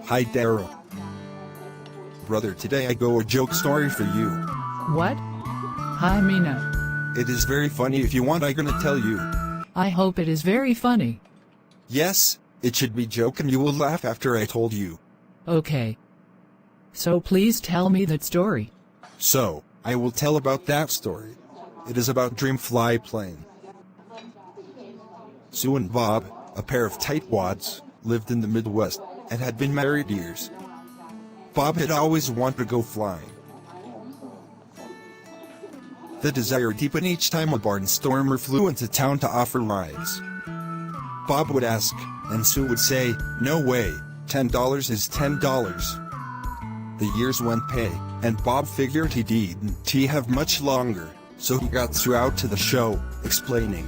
Hi Daryl. Brother, today I go a joke story for you. What? Hi Mina. It is very funny. If you want, I gonna tell you. I hope it is very funny. Yes, it should be joke and you will laugh after I told you. Okay. So please tell me that story. So, I will tell about that story. It is about Dreamfly plane. Sue and Bob, a pair of tightwads, lived in the Midwest and had been married years. Bob had always wanted to go flying. The desire deepened each time a barnstormer flew into town to offer rides. Bob would ask, and Sue would say, "No way, $10 is $10. The years went by, and Bob figured he didn't have much longer, so he got Sue out to the show, explaining,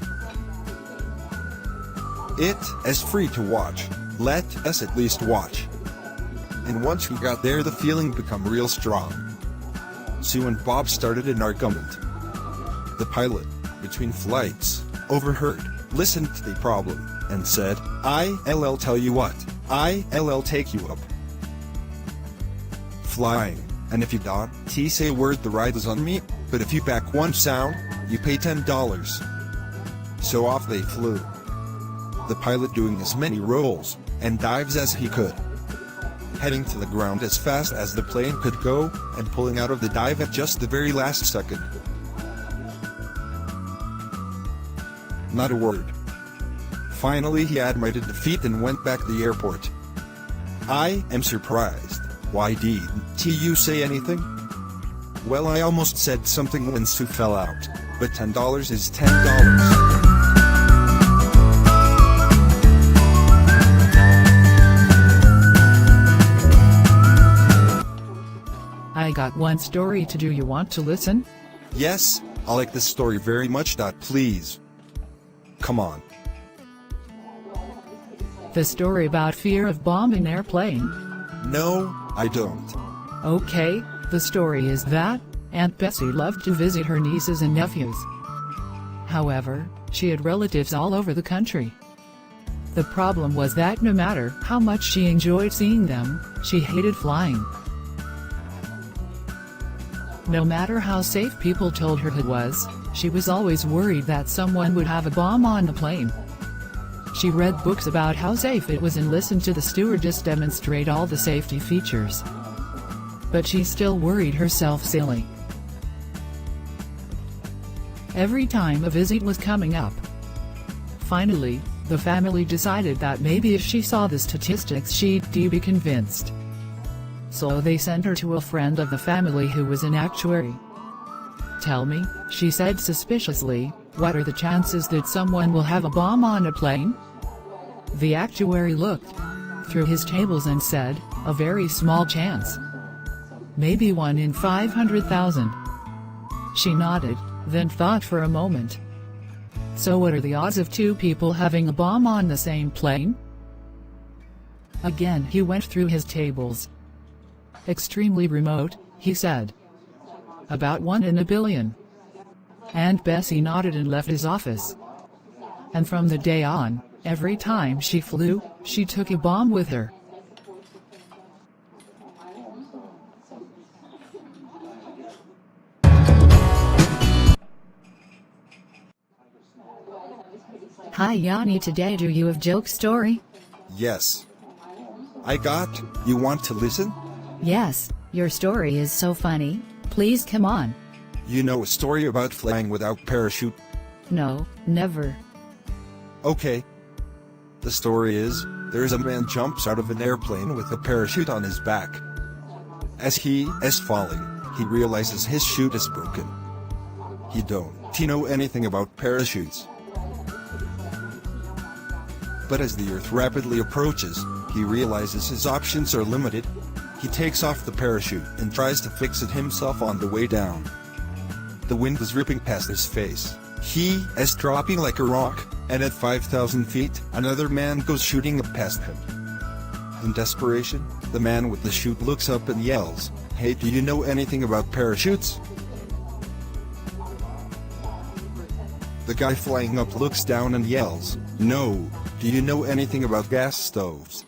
"It is free to watch, let us at least watch." And once we got there, the feeling became real strong. Sue and Bob started an argument. The pilot, between flights, overheard, listened to the problem, and said, "I'll tell you what, I'll take you up flying, and if you don't say a word, the ride is on me, but if you back one sound, you pay $10. So off they flew. The pilot doing as many rolls and dives as he could, heading to the ground as fast as the plane could go, and pulling out of the dive at just the very last second. Not a word. Finally he admitted defeat and went back to the airport. "I am surprised. Why didn't you say anything?" "Well, I almost said something when Sue fell out, but $10 is $10. I got one story to do. You want to listen? Yes, I like this story very much. Please. Come on. The story about fear of bombing airplane. No, I don't. Okay, the story is that Aunt Bessie loved to visit her nieces and nephews. However, she had relatives all over the country. The problem was that no matter how much she enjoyed seeing them, she hated flying. No matter how safe people told her it was, she was always worried that someone would have a bomb on the plane. She read books about how safe it was and listened to the stewardess demonstrate all the safety features. But she still worried herself silly. Every time a visit was coming up. Finally, the family decided that maybe if she saw the statistics she'd be convinced. So they sent her to a friend of the family who was an actuary. "Tell me," she said suspiciously, "what are the chances that someone will have a bomb on a plane?" The actuary looked through his tables and said, "A very small chance. Maybe 1 in 500,000. She nodded, then thought for a moment. "So what are the odds of 2 people having a bomb on the same plane?" Again he went through his tables. "Extremely remote," he said. "About 1 in a billion." Aunt Bessie nodded and left his office. And from the day on, every time she flew, she took a bomb with her. Hi Yanni, today do you have joke story? Yes. I got. You want to listen? Yes, your story is so funny, please come on. You know a story about flying without parachute? No, never. Okay. The story is, there's a man jumps out of an airplane with a parachute on his back. As he is falling, he realizes his chute is broken. He don't know anything about parachutes. But as the earth rapidly approaches, he realizes his options are limited. He takes off the parachute and tries to fix it himself on the way down. The wind is ripping past his face. He is dropping like a rock, and at 5,000 feet, another man goes shooting up past him. In desperation, the man with the chute looks up and yells, "Hey, do you know anything about parachutes?" The guy flying up looks down and yells, "No, do you know anything about gas stoves?"